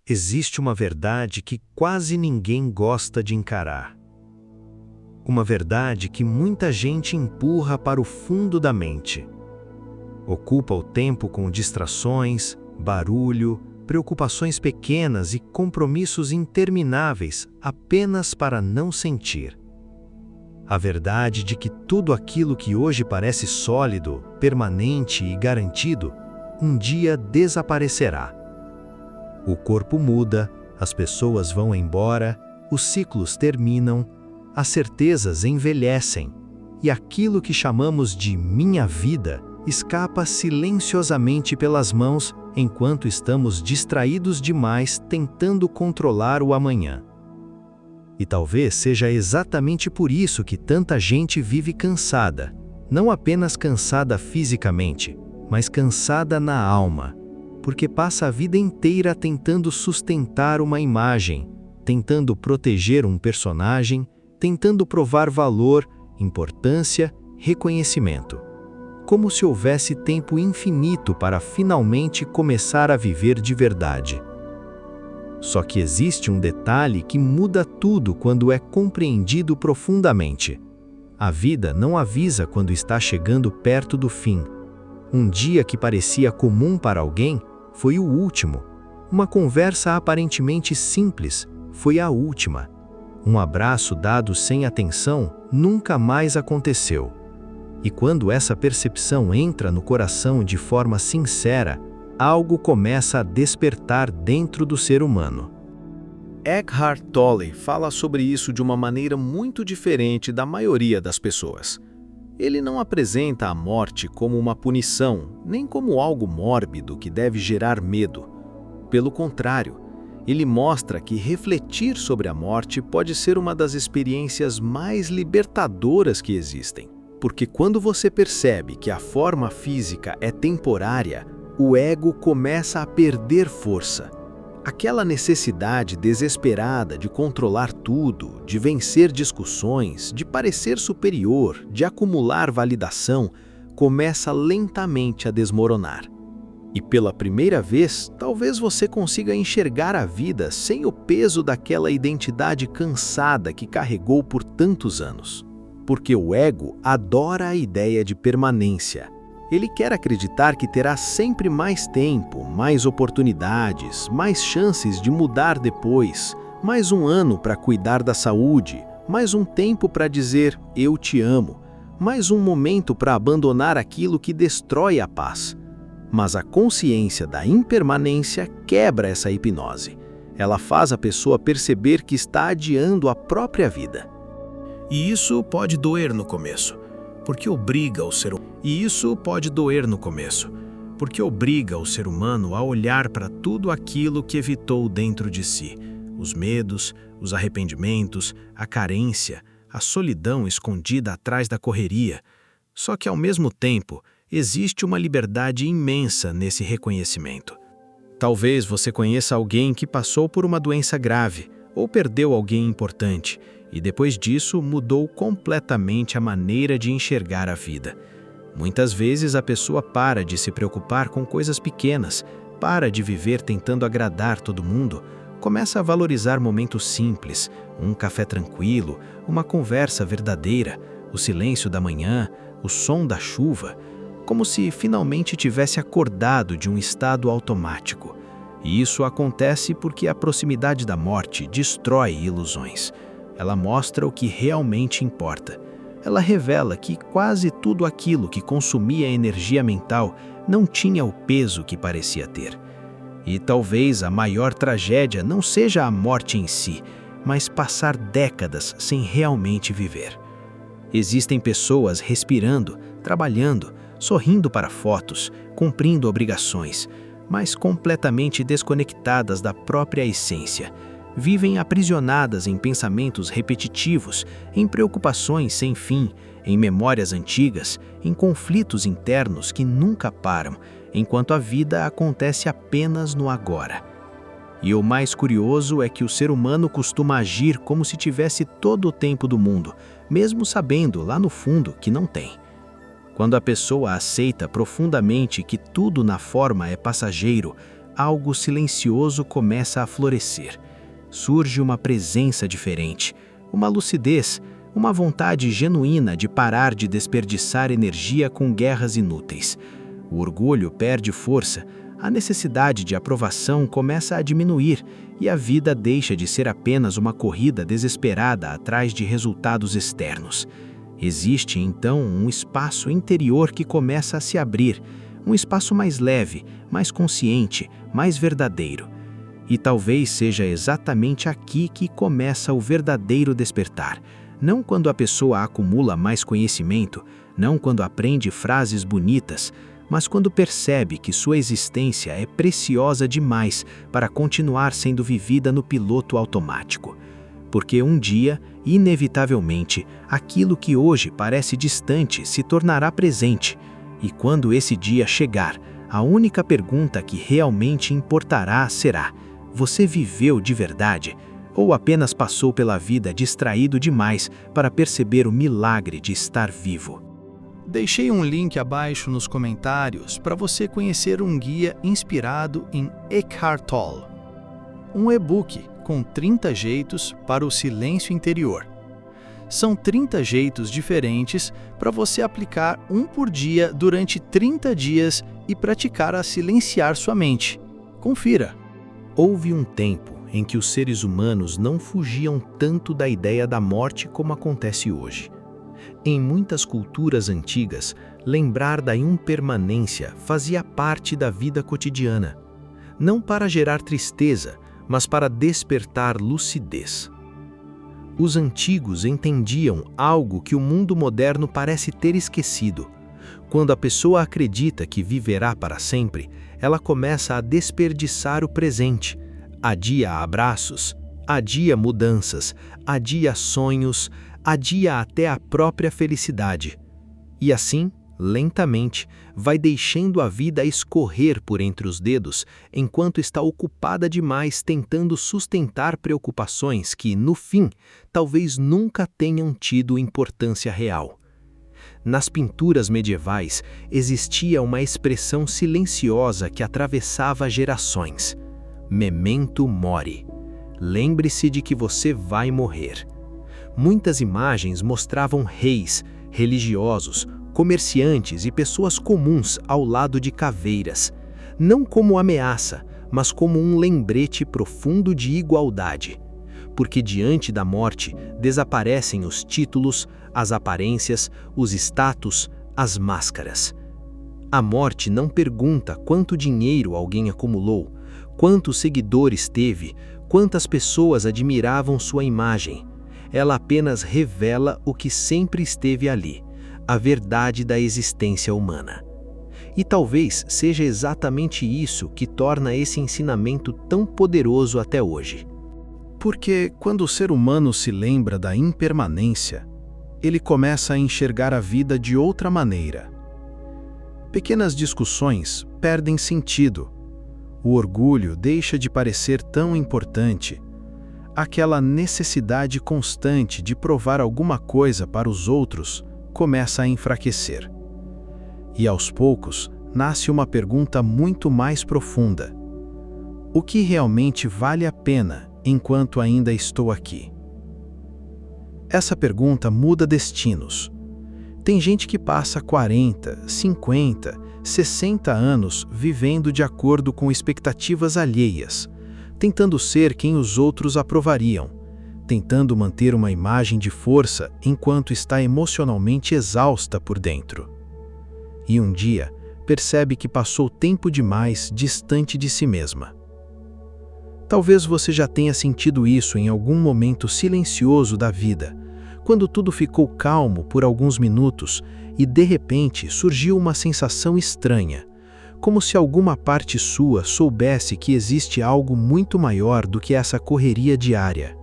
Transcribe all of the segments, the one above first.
existe uma verdade que quase ninguém gosta de encarar. Uma verdade que muita gente empurra para o fundo da mente. Ocupa o tempo com distrações, barulho, preocupações pequenas e compromissos intermináveis apenas para não sentir. A verdade de que tudo aquilo que hoje parece sólido, permanente e garantido, um dia desaparecerá. O corpo muda, as pessoas vão embora, os ciclos terminam, as certezas envelhecem, e aquilo que chamamos de minha vida escapa silenciosamente pelas mãos enquanto estamos distraídos demais tentando controlar o amanhã. E talvez seja exatamente por isso que tanta gente vive cansada, não apenas cansada fisicamente, mas cansada na alma, porque passa a vida inteira tentando sustentar uma imagem, tentando proteger um personagem, tentando provar valor, importância, reconhecimento. Como se houvesse tempo infinito para finalmente começar a viver de verdade. Só que existe um detalhe que muda tudo quando é compreendido profundamente. A vida não avisa quando está chegando perto do fim. Um dia que parecia comum para alguém foi o último. Uma conversa aparentemente simples foi a última. Um abraço dado sem atenção nunca mais aconteceu. E quando essa percepção entra no coração de forma sincera, algo começa a despertar dentro do ser humano. Eckhart Tolle fala sobre isso de uma maneira muito diferente da maioria das pessoas. Ele não apresenta a morte como uma punição, nem como algo mórbido que deve gerar medo. Pelo contrário, ele mostra que refletir sobre a morte pode ser uma das experiências mais libertadoras que existem. Porque quando você percebe que a forma física é temporária, o ego começa a perder força. Aquela necessidade desesperada de controlar tudo, de vencer discussões, de parecer superior, de acumular validação, começa lentamente a desmoronar. E pela primeira vez, talvez você consiga enxergar a vida sem o peso daquela identidade cansada que carregou por tantos anos. Porque o ego adora a ideia de permanência. Ele quer acreditar que terá sempre mais tempo, mais oportunidades, mais chances de mudar depois, mais um ano para cuidar da saúde, mais um tempo para dizer eu te amo, mais um momento para abandonar aquilo que destrói a paz. Mas a consciência da impermanência quebra essa hipnose. Ela faz a pessoa perceber que está adiando a própria vida. E isso pode doer no começo, porque obriga o ser humano a olhar para tudo aquilo que evitou dentro de si, os medos, os arrependimentos, a carência, a solidão escondida atrás da correria. Só que ao mesmo tempo, existe uma liberdade imensa nesse reconhecimento. Talvez você conheça alguém que passou por uma doença grave ou perdeu alguém importante, e depois disso mudou completamente a maneira de enxergar a vida. Muitas vezes a pessoa para de se preocupar com coisas pequenas, para de viver tentando agradar todo mundo, começa a valorizar momentos simples, um café tranquilo, uma conversa verdadeira, o silêncio da manhã, o som da chuva, como se finalmente tivesse acordado de um estado automático. E isso acontece porque a proximidade da morte destrói ilusões. Ela mostra o que realmente importa. Ela revela que quase tudo aquilo que consumia energia mental não tinha o peso que parecia ter. E talvez a maior tragédia não seja a morte em si, mas passar décadas sem realmente viver. Existem pessoas respirando, trabalhando, sorrindo para fotos, cumprindo obrigações, mas completamente desconectadas da própria essência. Vivem aprisionadas em pensamentos repetitivos, em preocupações sem fim, em memórias antigas, em conflitos internos que nunca param, enquanto a vida acontece apenas no agora. E o mais curioso é que o ser humano costuma agir como se tivesse todo o tempo do mundo, mesmo sabendo lá no fundo que não tem. Quando a pessoa aceita profundamente que tudo na forma é passageiro, algo silencioso começa a florescer. Surge uma presença diferente, uma lucidez, uma vontade genuína de parar de desperdiçar energia com guerras inúteis. O orgulho perde força, a necessidade de aprovação começa a diminuir e a vida deixa de ser apenas uma corrida desesperada atrás de resultados externos. Existe, então, um espaço interior que começa a se abrir, um espaço mais leve, mais consciente, mais verdadeiro. E talvez seja exatamente aqui que começa o verdadeiro despertar. Não quando a pessoa acumula mais conhecimento, não quando aprende frases bonitas, mas quando percebe que sua existência é preciosa demais para continuar sendo vivida no piloto automático. Porque um dia, inevitavelmente, aquilo que hoje parece distante se tornará presente. E quando esse dia chegar, a única pergunta que realmente importará será: você viveu de verdade? Ou apenas passou pela vida distraído demais para perceber o milagre de estar vivo? Deixei um link abaixo nos comentários para você conhecer um guia inspirado em Eckhart Tolle, um e-book com 30 jeitos para o silêncio interior. São 30 jeitos diferentes para você aplicar um por dia durante 30 dias e praticar a silenciar sua mente. Confira! Houve um tempo em que os seres humanos não fugiam tanto da ideia da morte como acontece hoje. Em muitas culturas antigas, lembrar da impermanência fazia parte da vida cotidiana, não para gerar tristeza, mas para despertar lucidez. Os antigos entendiam algo que o mundo moderno parece ter esquecido. Quando a pessoa acredita que viverá para sempre, ela começa a desperdiçar o presente, adia abraços, adia mudanças, adia sonhos, adia até a própria felicidade. E assim, lentamente, vai deixando a vida escorrer por entre os dedos, enquanto está ocupada demais tentando sustentar preocupações que, no fim, talvez nunca tenham tido importância real. Nas pinturas medievais, existia uma expressão silenciosa que atravessava gerações: memento mori. Lembre-se de que você vai morrer. Muitas imagens mostravam reis, religiosos, comerciantes e pessoas comuns ao lado de caveiras, não como ameaça, mas como um lembrete profundo de igualdade. Porque diante da morte desaparecem os títulos, as aparências, os status, as máscaras. A morte não pergunta quanto dinheiro alguém acumulou, quantos seguidores teve, quantas pessoas admiravam sua imagem. Ela apenas revela o que sempre esteve ali, a verdade da existência humana. E talvez seja exatamente isso que torna esse ensinamento tão poderoso até hoje. Porque quando o ser humano se lembra da impermanência, ele começa a enxergar a vida de outra maneira. Pequenas discussões perdem sentido. O orgulho deixa de parecer tão importante. Aquela necessidade constante de provar alguma coisa para os outros começa a enfraquecer. E aos poucos, nasce uma pergunta muito mais profunda: o que realmente vale a pena enquanto ainda estou aqui? Essa pergunta muda destinos. Tem gente que passa 40, 50, 60 anos vivendo de acordo com expectativas alheias, tentando ser quem os outros aprovariam, tentando manter uma imagem de força enquanto está emocionalmente exausta por dentro. E um dia, percebe que passou tempo demais distante de si mesma. Talvez você já tenha sentido isso em algum momento silencioso da vida, quando tudo ficou calmo por alguns minutos e de repente surgiu uma sensação estranha, como se alguma parte sua soubesse que existe algo muito maior do que essa correria diária.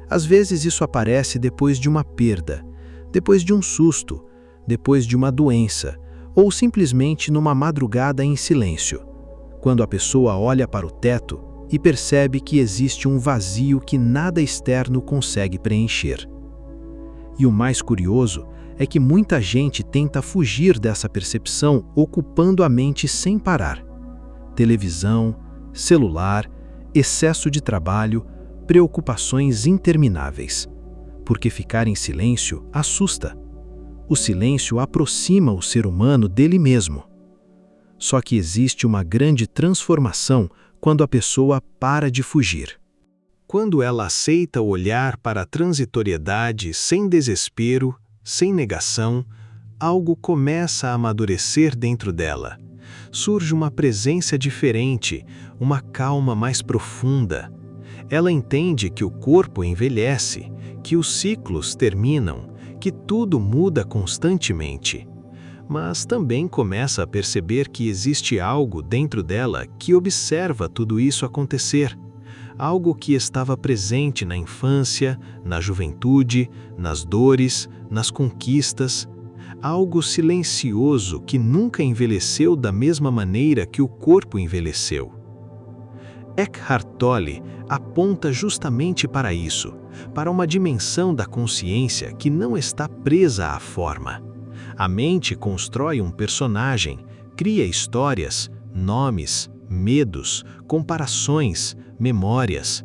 Às vezes isso aparece depois de uma perda, depois de um susto, depois de uma doença, ou simplesmente numa madrugada em silêncio, quando a pessoa olha para o teto e percebe que existe um vazio que nada externo consegue preencher. E o mais curioso é que muita gente tenta fugir dessa percepção ocupando a mente sem parar. televisão, celular, excesso de trabalho, preocupações intermináveis. Porque ficar em silêncio assusta. O silêncio aproxima o ser humano dele mesmo. Só que existe uma grande transformação quando a pessoa para de fugir. Quando ela aceita olhar para a transitoriedade sem desespero, sem negação, algo começa a amadurecer dentro dela. Surge uma presença diferente, uma calma mais profunda. Ela entende que o corpo envelhece, que os ciclos terminam, que tudo muda constantemente. Mas também começa a perceber que existe algo dentro dela que observa tudo isso acontecer. Algo que estava presente na infância, na juventude, nas dores, nas conquistas. Algo silencioso que nunca envelheceu da mesma maneira que o corpo envelheceu. Eckhart Tolle aponta justamente para isso, para uma dimensão da consciência que não está presa à forma. A mente constrói um personagem, cria histórias, nomes, medos, comparações, memórias.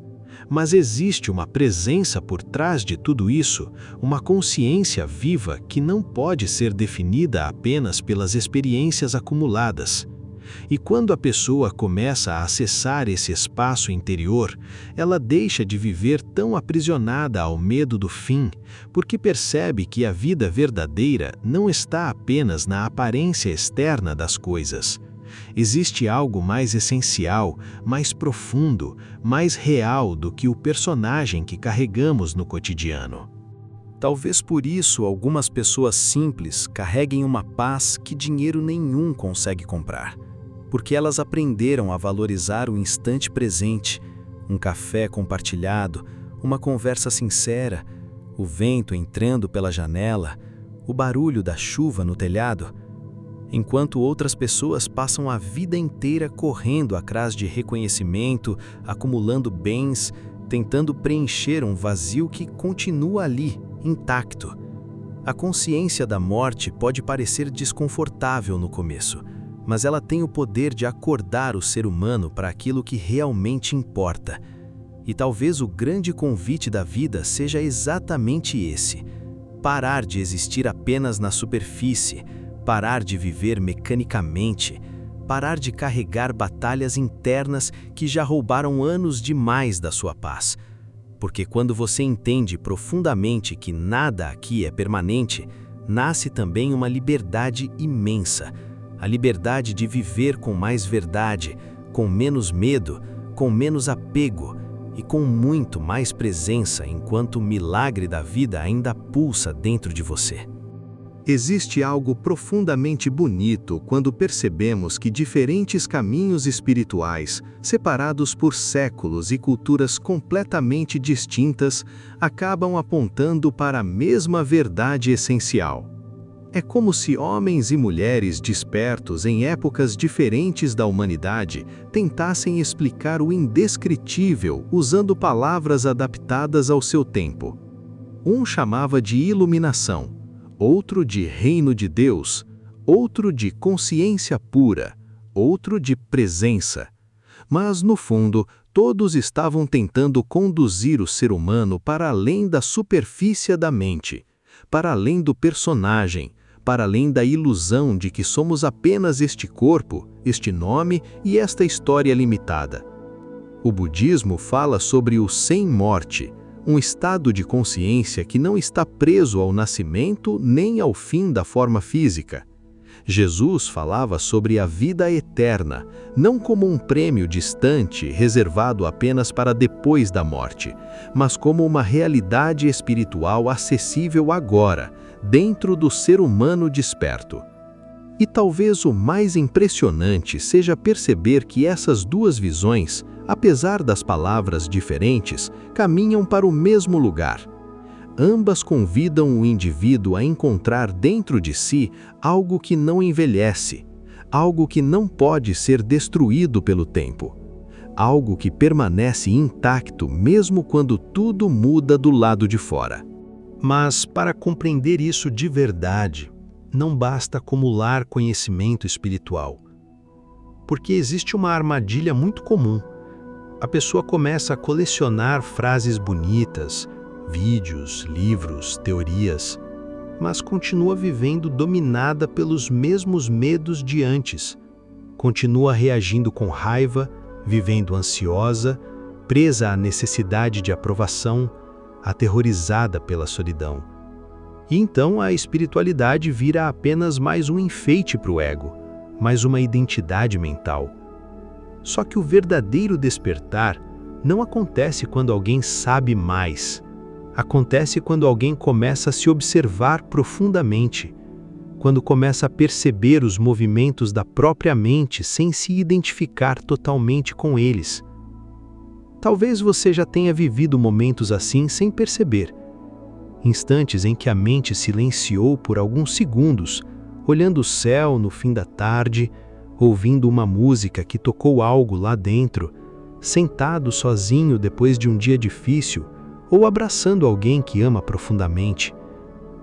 Mas existe uma presença por trás de tudo isso, uma consciência viva que não pode ser definida apenas pelas experiências acumuladas. E quando a pessoa começa a acessar esse espaço interior, ela deixa de viver tão aprisionada ao medo do fim, porque percebe que a vida verdadeira não está apenas na aparência externa das coisas. Existe algo mais essencial, mais profundo, mais real do que o personagem que carregamos no cotidiano. Talvez por isso algumas pessoas simples carreguem uma paz que dinheiro nenhum consegue comprar. Porque elas aprenderam a valorizar o instante presente, um café compartilhado, uma conversa sincera, o vento entrando pela janela, o barulho da chuva no telhado, enquanto outras pessoas passam a vida inteira correndo atrás de reconhecimento, acumulando bens, tentando preencher um vazio que continua ali, intacto. A consciência da morte pode parecer desconfortável no começo, mas ela tem o poder de acordar o ser humano para aquilo que realmente importa. E talvez o grande convite da vida seja exatamente esse: parar de existir apenas na superfície, parar de viver mecanicamente, parar de carregar batalhas internas que já roubaram anos demais da sua paz. Porque quando você entende profundamente que nada aqui é permanente, nasce também uma liberdade imensa. A liberdade de viver com mais verdade, com menos medo, com menos apego e com muito mais presença enquanto o milagre da vida ainda pulsa dentro de você. Existe algo profundamente bonito quando percebemos que diferentes caminhos espirituais, separados por séculos e culturas completamente distintas, acabam apontando para a mesma verdade essencial. É como se homens e mulheres despertos em épocas diferentes da humanidade tentassem explicar o indescritível usando palavras adaptadas ao seu tempo. Um chamava de iluminação, outro de reino de Deus, outro de consciência pura, outro de presença. Mas, no fundo, todos estavam tentando conduzir o ser humano para além da superfície da mente, para além do personagem, para além da ilusão de que somos apenas este corpo, este nome e esta história limitada. O budismo fala sobre o sem-morte, um estado de consciência que não está preso ao nascimento nem ao fim da forma física. Jesus falava sobre a vida eterna, não como um prêmio distante reservado apenas para depois da morte, mas como uma realidade espiritual acessível agora, dentro do ser humano desperto. E talvez o mais impressionante seja perceber que essas duas visões, apesar das palavras diferentes, caminham para o mesmo lugar. Ambas convidam o indivíduo a encontrar dentro de si algo que não envelhece, algo que não pode ser destruído pelo tempo, algo que permanece intacto mesmo quando tudo muda do lado de fora. Mas, para compreender isso de verdade, não basta acumular conhecimento espiritual. porque existe uma armadilha muito comum. A pessoa começa a colecionar frases bonitas, vídeos, livros, teorias, mas continua vivendo dominada pelos mesmos medos de antes. Continua reagindo com raiva, vivendo ansiosa, presa à necessidade de aprovação, aterrorizada pela solidão. E então a espiritualidade vira apenas mais um enfeite para o ego, mais uma identidade mental. Só que o verdadeiro despertar não acontece quando alguém sabe mais. Acontece quando alguém começa a se observar profundamente, quando começa a perceber os movimentos da própria mente sem se identificar totalmente com eles. Talvez você já tenha vivido momentos assim sem perceber. Instantes em que a mente silenciou por alguns segundos, olhando o céu no fim da tarde, ouvindo uma música que tocou algo lá dentro, sentado sozinho depois de um dia difícil, ou abraçando alguém que ama profundamente.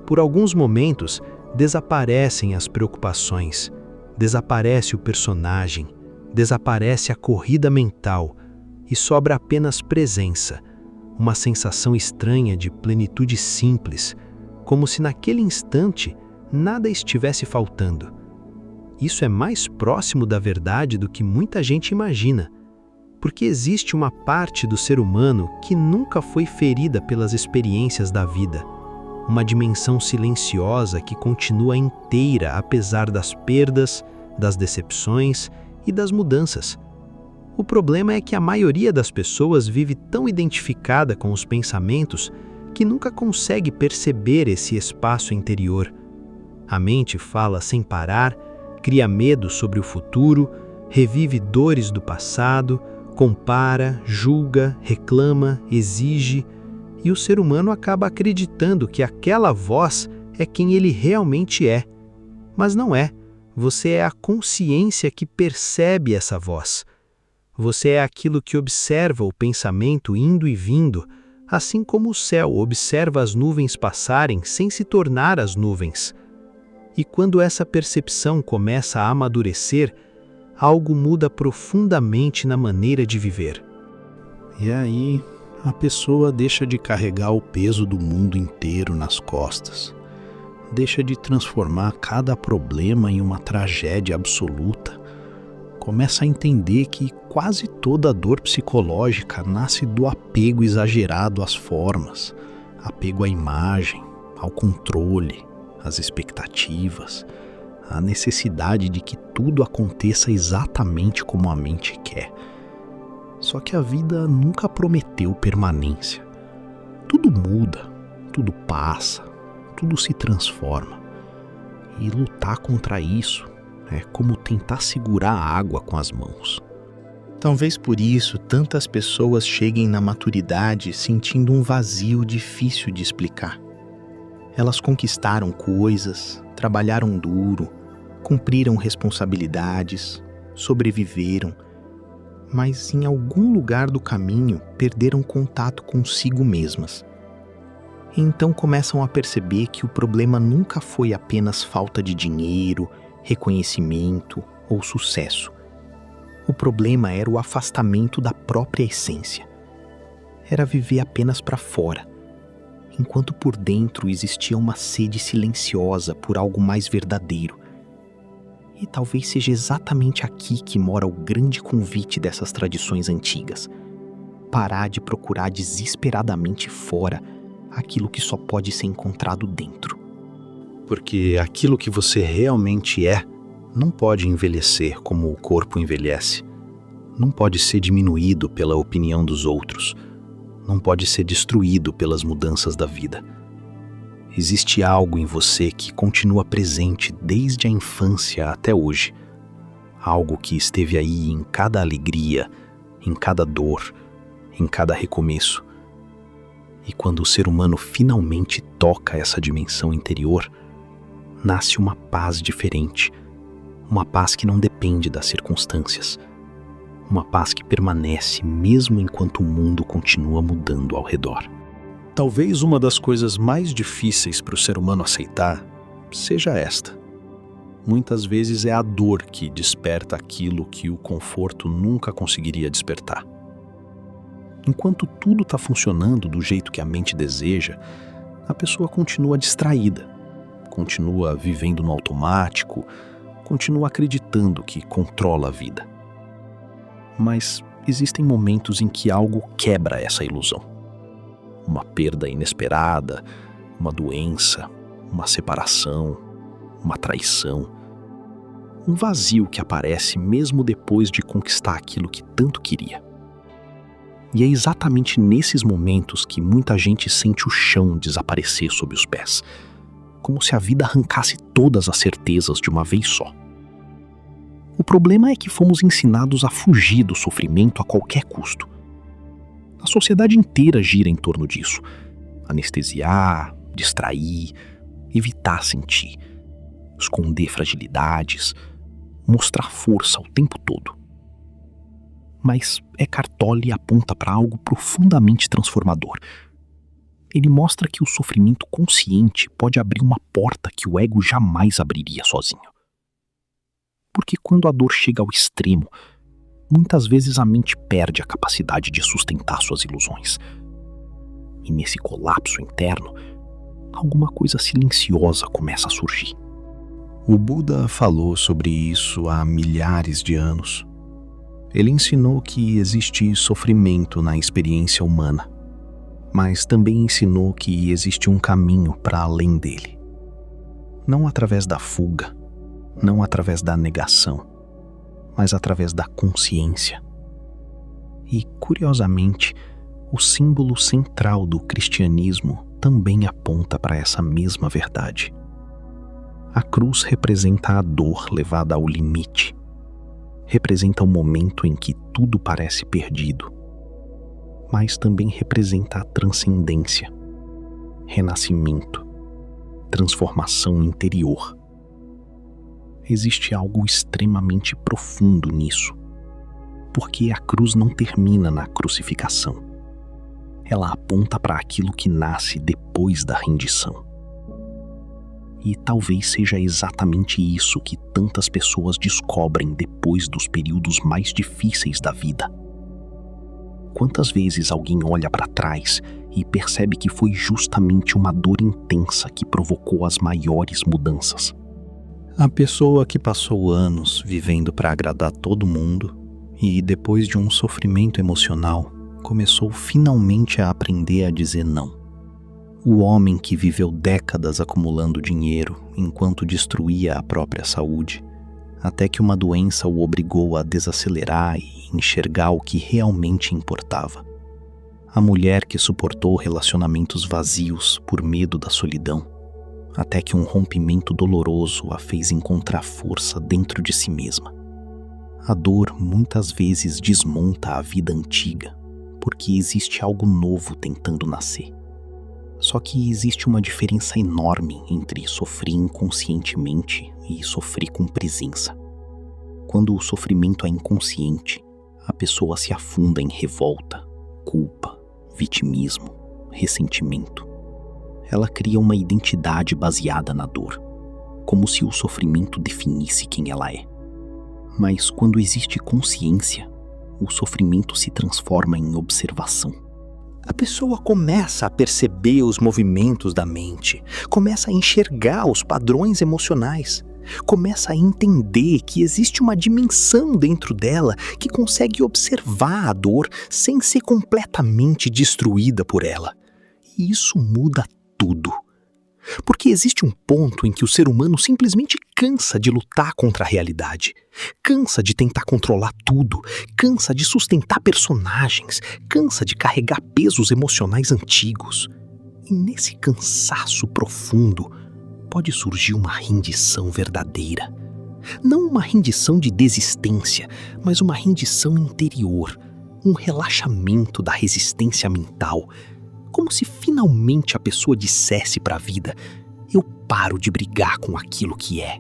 Por alguns momentos, desaparecem as preocupações, desaparece o personagem, desaparece a corrida mental e sobra apenas presença, uma sensação estranha de plenitude simples, como se naquele instante nada estivesse faltando. Isso é mais próximo da verdade do que muita gente imagina, porque existe uma parte do ser humano que nunca foi ferida pelas experiências da vida, uma dimensão silenciosa que continua inteira apesar das perdas, das decepções e das mudanças. O problema é que a maioria das pessoas vive tão identificada com os pensamentos que nunca consegue perceber esse espaço interior. A mente fala sem parar, cria medo sobre o futuro, revive dores do passado, compara, julga, reclama, exige, e o ser humano acaba acreditando que aquela voz é quem ele realmente é. Mas não é. Você é a consciência que percebe essa voz. Você é aquilo que observa o pensamento indo e vindo, assim como o céu observa as nuvens passarem sem se tornar as nuvens. E quando essa percepção começa a amadurecer, algo muda profundamente na maneira de viver. E aí, a pessoa deixa de carregar o peso do mundo inteiro nas costas. Deixa de transformar cada problema em uma tragédia absoluta. Começa a entender que quase toda dor psicológica nasce do apego exagerado às formas, apego à imagem, ao controle, às expectativas, à necessidade de que tudo aconteça exatamente como a mente quer. Só que a vida nunca prometeu permanência. Tudo muda, tudo passa, tudo se transforma. E lutar contra isso é como tentar segurar a água com as mãos. Talvez por isso tantas pessoas cheguem na maturidade sentindo um vazio difícil de explicar. Elas conquistaram coisas, trabalharam duro, cumpriram responsabilidades, sobreviveram, mas em algum lugar do caminho perderam contato consigo mesmas. E então começam a perceber que o problema nunca foi apenas falta de dinheiro, reconhecimento ou sucesso. O problema era o afastamento da própria essência. Era viver apenas para fora, enquanto por dentro existia uma sede silenciosa por algo mais verdadeiro. E talvez seja exatamente aqui que mora o grande convite dessas tradições antigas. Parar de procurar desesperadamente fora aquilo que só pode ser encontrado dentro. Porque aquilo que você realmente é não pode envelhecer como o corpo envelhece. Não pode ser diminuído pela opinião dos outros. Não pode ser destruído pelas mudanças da vida. Existe algo em você que continua presente desde a infância até hoje. Algo que esteve aí em cada alegria, em cada dor, em cada recomeço. E quando o ser humano finalmente toca essa dimensão interior, nasce uma paz diferente, uma paz que não depende das circunstâncias, uma paz que permanece mesmo enquanto o mundo continua mudando ao redor. Talvez uma das coisas mais difíceis para o ser humano aceitar seja esta. Muitas vezes é a dor que desperta aquilo que o conforto nunca conseguiria despertar. Enquanto tudo está funcionando do jeito que a mente deseja, a pessoa continua distraída, continua vivendo no automático, continua acreditando que controla a vida. Mas existem momentos em que algo quebra essa ilusão. Uma perda inesperada, uma doença, uma separação, uma traição. Um vazio que aparece mesmo depois de conquistar aquilo que tanto queria. E é exatamente nesses momentos que muita gente sente o chão desaparecer sob os pés, como se a vida arrancasse todas as certezas de uma vez só. O problema é que fomos ensinados a fugir do sofrimento a qualquer custo. A sociedade inteira gira em torno disso. Anestesiar, distrair, evitar sentir, esconder fragilidades, mostrar força o tempo todo. Mas Eckhart Tolle aponta para algo profundamente transformador. Ele mostra que o sofrimento consciente pode abrir uma porta que o ego jamais abriria sozinho. Porque quando a dor chega ao extremo, muitas vezes a mente perde a capacidade de sustentar suas ilusões. E nesse colapso interno, alguma coisa silenciosa começa a surgir. O Buda falou sobre isso há milhares de anos. Ele ensinou que existe sofrimento na experiência humana, mas também ensinou que existe um caminho para além dele. Não através da fuga, não através da negação, mas através da consciência. E, curiosamente, o símbolo central do cristianismo também aponta para essa mesma verdade. A cruz representa a dor levada ao limite. Representa o momento em que tudo parece perdido. Mas também representa a transcendência, renascimento, transformação interior. Existe algo extremamente profundo nisso, porque a cruz não termina na crucificação. Ela aponta para aquilo que nasce depois da rendição. E talvez seja exatamente isso que tantas pessoas descobrem depois dos períodos mais difíceis da vida. Quantas vezes alguém olha para trás e percebe que foi justamente uma dor intensa que provocou as maiores mudanças? A pessoa que passou anos vivendo para agradar todo mundo e, depois de um sofrimento emocional, começou finalmente a aprender a dizer não. O homem que viveu décadas acumulando dinheiro enquanto destruía a própria saúde, até que uma doença o obrigou a desacelerar e enxergar o que realmente importava. A mulher que suportou relacionamentos vazios por medo da solidão, até que um rompimento doloroso a fez encontrar força dentro de si mesma. A dor muitas vezes desmonta a vida antiga, porque existe algo novo tentando nascer. Só que existe uma diferença enorme entre sofrer inconscientemente e sofrer com presença. Quando o sofrimento é inconsciente, a pessoa se afunda em revolta, culpa, vitimismo, ressentimento. Ela cria uma identidade baseada na dor, como se o sofrimento definisse quem ela é. Mas quando existe consciência, o sofrimento se transforma em observação. A pessoa começa a perceber os movimentos da mente, começa a enxergar os padrões emocionais, começa a entender que existe uma dimensão dentro dela que consegue observar a dor sem ser completamente destruída por ela. E isso muda tudo. Porque existe um ponto em que o ser humano simplesmente cansa de lutar contra a realidade, cansa de tentar controlar tudo, cansa de sustentar personagens, cansa de carregar pesos emocionais antigos. E nesse cansaço profundo pode surgir uma rendição verdadeira. Não uma rendição de desistência, mas uma rendição interior, um relaxamento da resistência mental, como se finalmente a pessoa dissesse para a vida: eu paro de brigar com aquilo que é.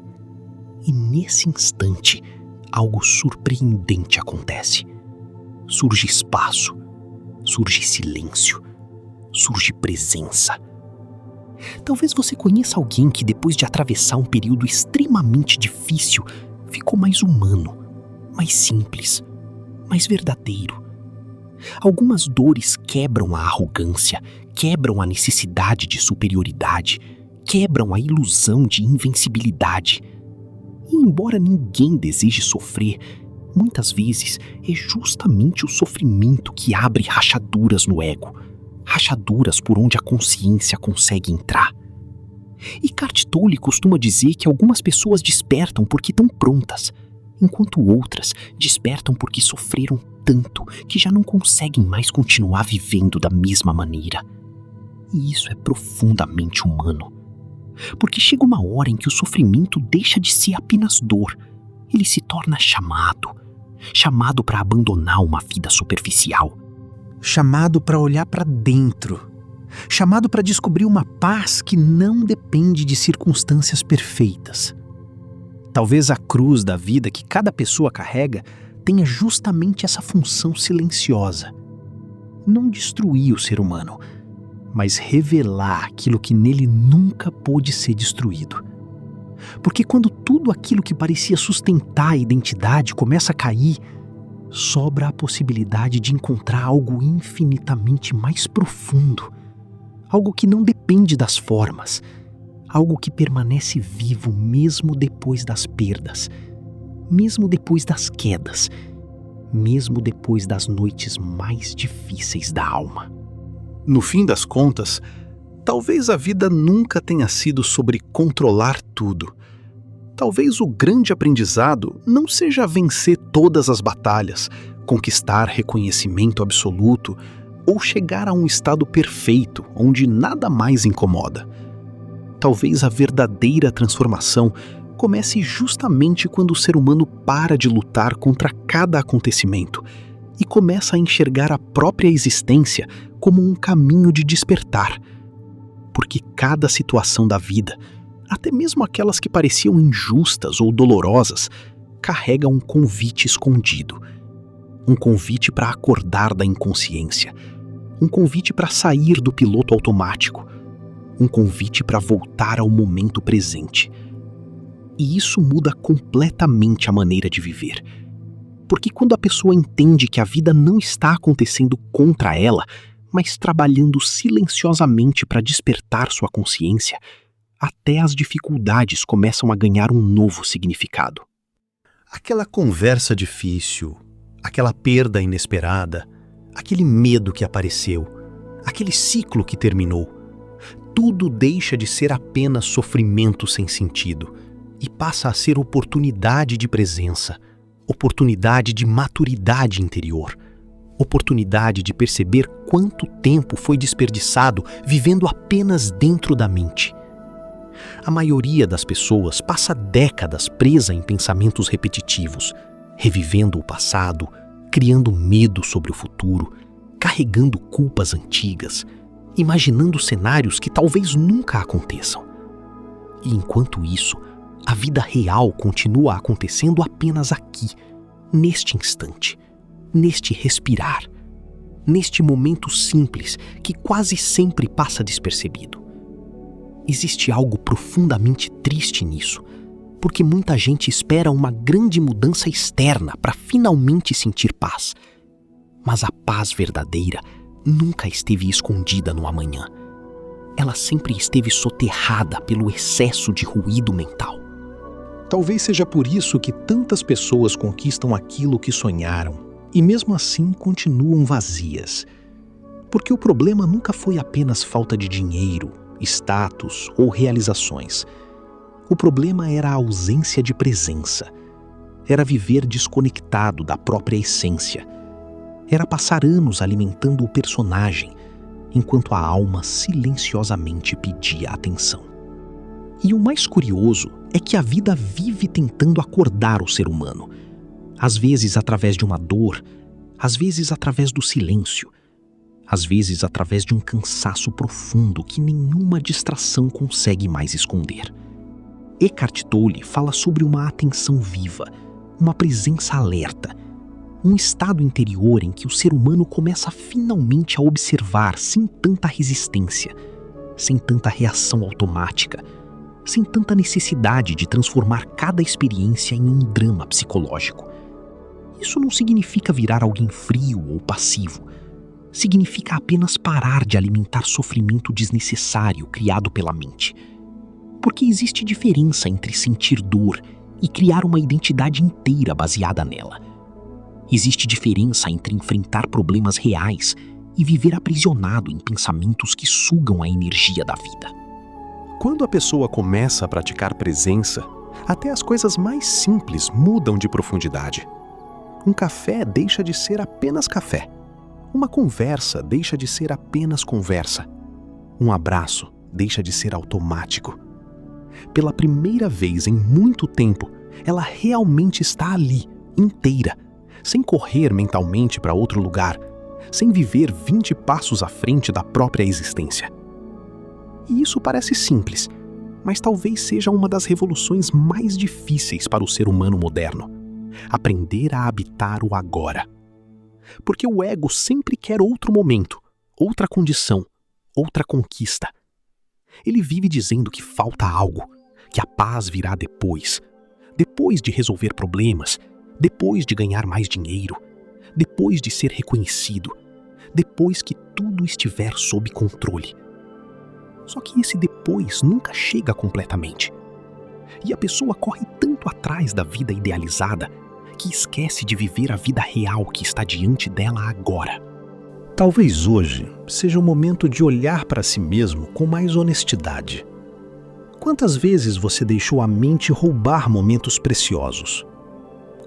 E nesse instante, algo surpreendente acontece. Surge espaço, surge silêncio, surge presença. Talvez você conheça alguém que, depois de atravessar um período extremamente difícil, ficou mais humano, mais simples, mais verdadeiro. Algumas dores quebram a arrogância, quebram a necessidade de superioridade, quebram a ilusão de invencibilidade. E embora ninguém deseje sofrer, muitas vezes é justamente o sofrimento que abre rachaduras no ego, rachaduras por onde a consciência consegue entrar. Eckhart Tolle costuma dizer que algumas pessoas despertam porque estão prontas, enquanto outras despertam porque sofreram tanto que já não conseguem mais continuar vivendo da mesma maneira. E isso é profundamente humano. Porque chega uma hora em que o sofrimento deixa de ser apenas dor. Ele se torna chamado para abandonar uma vida superficial, chamado para olhar para dentro, chamado para descobrir uma paz que não depende de circunstâncias perfeitas. Talvez a cruz da vida que cada pessoa carrega tenha justamente essa função silenciosa. Não destruir o ser humano, mas revelar aquilo que nele nunca pôde ser destruído. Porque quando tudo aquilo que parecia sustentar a identidade começa a cair, sobra a possibilidade de encontrar algo infinitamente mais profundo, algo que não depende das formas, algo que permanece vivo mesmo depois das perdas, mesmo depois das quedas, mesmo depois das noites mais difíceis da alma. No fim das contas, talvez a vida nunca tenha sido sobre controlar tudo. Talvez o grande aprendizado não seja vencer todas as batalhas, conquistar reconhecimento absoluto ou chegar a um estado perfeito onde nada mais incomoda. Talvez a verdadeira transformação comece justamente quando o ser humano para de lutar contra cada acontecimento e começa a enxergar a própria existência como um caminho de despertar. Porque cada situação da vida, até mesmo aquelas que pareciam injustas ou dolorosas, carrega um convite escondido. Um convite para acordar da inconsciência. Um convite para sair do piloto automático. Um convite para voltar ao momento presente. E isso muda completamente a maneira de viver. Porque quando a pessoa entende que a vida não está acontecendo contra ela, mas trabalhando silenciosamente para despertar sua consciência, até as dificuldades começam a ganhar um novo significado. Aquela conversa difícil, aquela perda inesperada, aquele medo que apareceu, aquele ciclo que terminou, tudo deixa de ser apenas sofrimento sem sentido e passa a ser oportunidade de presença, oportunidade de maturidade interior, oportunidade de perceber quanto tempo foi desperdiçado vivendo apenas dentro da mente. A maioria das pessoas passa décadas presa em pensamentos repetitivos, revivendo o passado, criando medo sobre o futuro, carregando culpas antigas, imaginando cenários que talvez nunca aconteçam. E enquanto isso, a vida real continua acontecendo apenas aqui, neste instante, neste respirar, neste momento simples que quase sempre passa despercebido. Existe algo profundamente triste nisso, porque muita gente espera uma grande mudança externa para finalmente sentir paz. Mas a paz verdadeira nunca esteve escondida no amanhã. Ela sempre esteve soterrada pelo excesso de ruído mental. Talvez seja por isso que tantas pessoas conquistam aquilo que sonharam e mesmo assim continuam vazias. Porque o problema nunca foi apenas falta de dinheiro, status ou realizações. O problema era a ausência de presença. Era viver desconectado da própria essência. Era passar anos alimentando o personagem, enquanto a alma silenciosamente pedia atenção. E o mais curioso é que a vida vive tentando acordar o ser humano, às vezes através de uma dor, às vezes através do silêncio, às vezes através de um cansaço profundo que nenhuma distração consegue mais esconder. Eckhart Tolle fala sobre uma atenção viva, uma presença alerta, um estado interior em que o ser humano começa finalmente a observar sem tanta resistência, sem tanta reação automática, sem tanta necessidade de transformar cada experiência em um drama psicológico. Isso não significa virar alguém frio ou passivo. Significa apenas parar de alimentar sofrimento desnecessário criado pela mente. Porque existe diferença entre sentir dor e criar uma identidade inteira baseada nela. Existe diferença entre enfrentar problemas reais e viver aprisionado em pensamentos que sugam a energia da vida. Quando a pessoa começa a praticar presença, até as coisas mais simples mudam de profundidade. Um café deixa de ser apenas café. Uma conversa deixa de ser apenas conversa. Um abraço deixa de ser automático. Pela primeira vez em muito tempo, ela realmente está ali, inteira, sem correr mentalmente para outro lugar, sem viver 20 passos à frente da própria existência. E isso parece simples, mas talvez seja uma das revoluções mais difíceis para o ser humano moderno. Aprender a habitar o agora. Porque o ego sempre quer outro momento, outra condição, outra conquista. Ele vive dizendo que falta algo, que a paz virá depois de resolver problemas, depois de ganhar mais dinheiro, depois de ser reconhecido, depois que tudo estiver sob controle. Só que esse depois nunca chega completamente. E a pessoa corre tanto atrás da vida idealizada que esquece de viver a vida real que está diante dela agora. Talvez hoje seja o momento de olhar para si mesmo com mais honestidade. Quantas vezes você deixou a mente roubar momentos preciosos?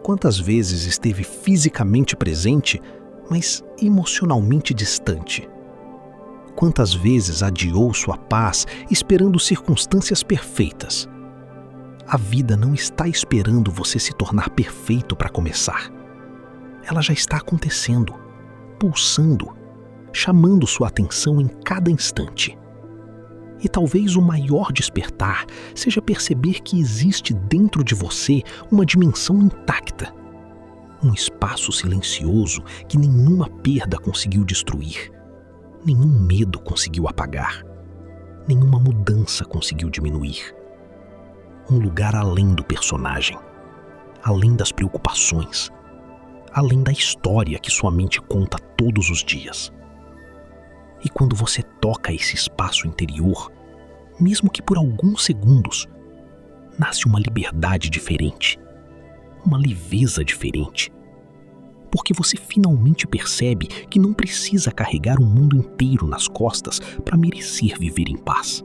Quantas vezes esteve fisicamente presente, mas emocionalmente distante? Quantas vezes adiou sua paz esperando circunstâncias perfeitas? A vida não está esperando você se tornar perfeito para começar. Ela já está acontecendo, pulsando, chamando sua atenção em cada instante. E talvez o maior despertar seja perceber que existe dentro de você uma dimensão intacta, um espaço silencioso que nenhuma perda conseguiu destruir, nenhum medo conseguiu apagar, nenhuma mudança conseguiu diminuir. Um lugar além do personagem, além das preocupações, além da história que sua mente conta todos os dias. E quando você toca esse espaço interior, mesmo que por alguns segundos, nasce uma liberdade diferente, uma leveza diferente. Porque você finalmente percebe que não precisa carregar o mundo inteiro nas costas para merecer viver em paz.